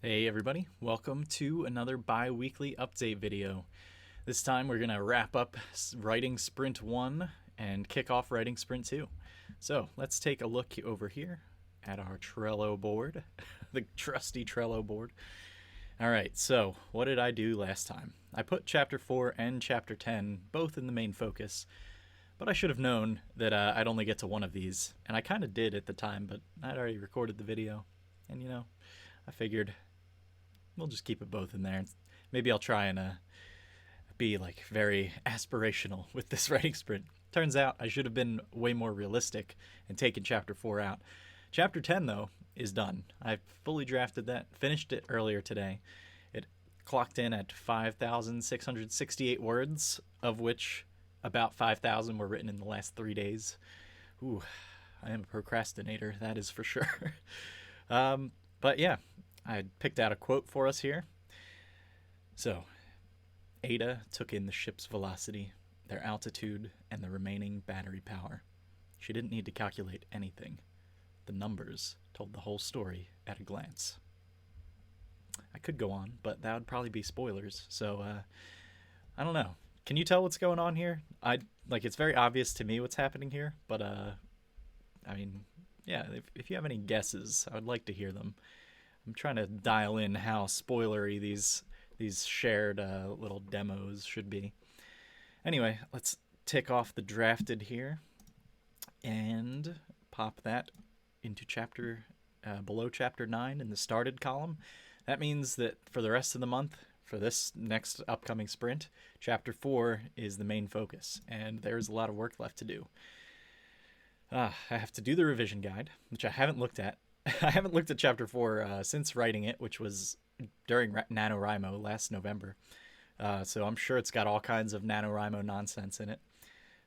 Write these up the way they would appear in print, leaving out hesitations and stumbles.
Hey everybody, welcome to another bi-weekly update video. This time we're going to wrap up writing sprint 1 and kick off writing sprint 2. So let's take a look over here at our Trello board, the trusty Trello board. Alright, so what did I do last time? I put chapter 4 and chapter 10 both in the main focus, but I should have known that I'd only get to one of these, and I kind of did at the time, but I'd already recorded the video, and I figured we'll just keep it both in there. Maybe I'll try and be like very aspirational with this writing sprint. Turns out I should have been way more realistic and taken chapter 4 out. Chapter 10, though, is done. I fully drafted that, finished it earlier today. It clocked in at 5,668 words, of which about 5,000 were written in the last 3 days. Ooh, I am a procrastinator, that is for sure. But yeah, I picked out a quote for us here. So, Ada took in the ship's velocity, their altitude, and the remaining battery power. She didn't need to calculate anything. The numbers told the whole story at a glance. I could go on, but that would probably be spoilers, so I don't know. Can you tell what's going on here? It's very obvious to me what's happening here, but yeah, if you have any guesses, I would like to hear them. I'm trying to dial in how spoilery these shared little demos should be. Anyway, let's tick off the drafted here and pop that into below chapter 9 in the started column. That means that for the rest of the month, for this next upcoming sprint, chapter 4 is the main focus, and there's a lot of work left to do. I have to do the revision guide, which I haven't looked at. I haven't looked at chapter 4 since writing it, which was during NaNoWriMo last November. So I'm sure it's got all kinds of NaNoWriMo nonsense in it.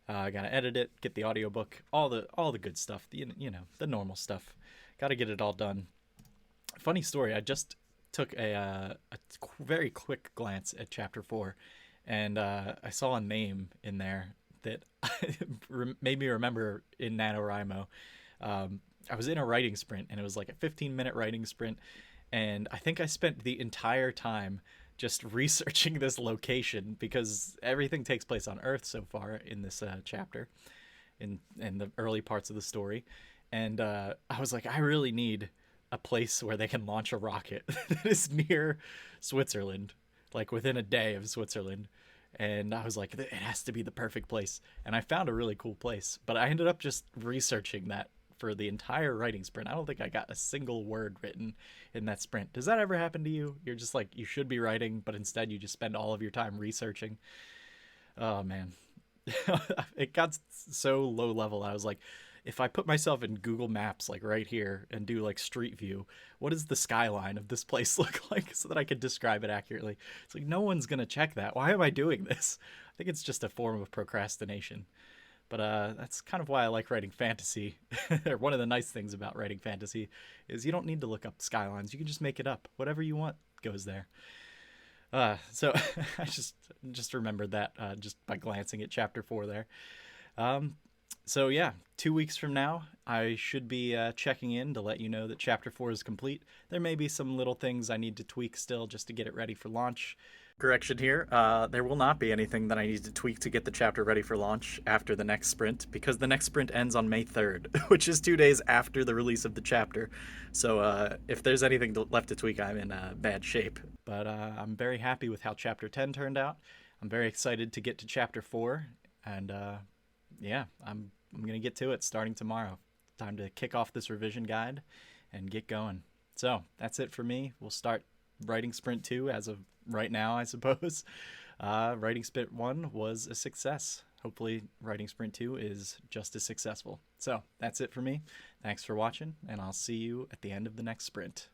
I gotta edit it, get the audiobook, all the good stuff, the normal stuff. Gotta get it all done. Funny story, I just took a very quick glance at chapter 4, and I saw a name in there that made me remember in NaNoWriMo. I was in a writing sprint, and it was like a 15-minute writing sprint, and I think I spent the entire time just researching this location because everything takes place on Earth so far in this chapter, in the early parts of the story, and I was like, I really need a place where they can launch a rocket that is near Switzerland, like within a day of Switzerland. And I was like, it has to be the perfect place. And I found a really cool place, but I ended up just researching that for the entire writing sprint. I don't think I got a single word written in that sprint. Does that ever happen to you? You're just like, you should be writing, but instead you just spend all of your time researching. Oh man. It got so low level. I was like, if I put myself in Google Maps, like right here, and do like street view, what does the skyline of this place look like so that I could describe it accurately? It's like, no one's going to check that. Why am I doing this? I think it's just a form of procrastination. But that's kind of why I like writing fantasy. One of the nice things about writing fantasy is you don't need to look up skylines. You can just make it up. Whatever you want goes there. So I just remembered that just by glancing at chapter 4 there. So yeah, 2 weeks from now, I should be checking in to let you know that chapter 4 is complete. There may be some little things I need to tweak still just to get it ready for launch. Correction here, there will not be anything that I need to tweak to get the chapter ready for launch after the next sprint, because the next sprint ends on May 3rd, which is 2 days after the release of the chapter. So if there's anything left to tweak, I'm in bad shape. But I'm very happy with how chapter 10 turned out. I'm very excited to get to chapter 4, and yeah, I'm gonna get to it starting tomorrow. Time to kick off this revision guide and get going. So that's it for me. We'll start writing sprint 2 as of right now, I suppose. Writing sprint 1 was a success. Hopefully writing sprint 2 is just as successful. So that's it for me. Thanks for watching, and I'll see you at the end of the next sprint.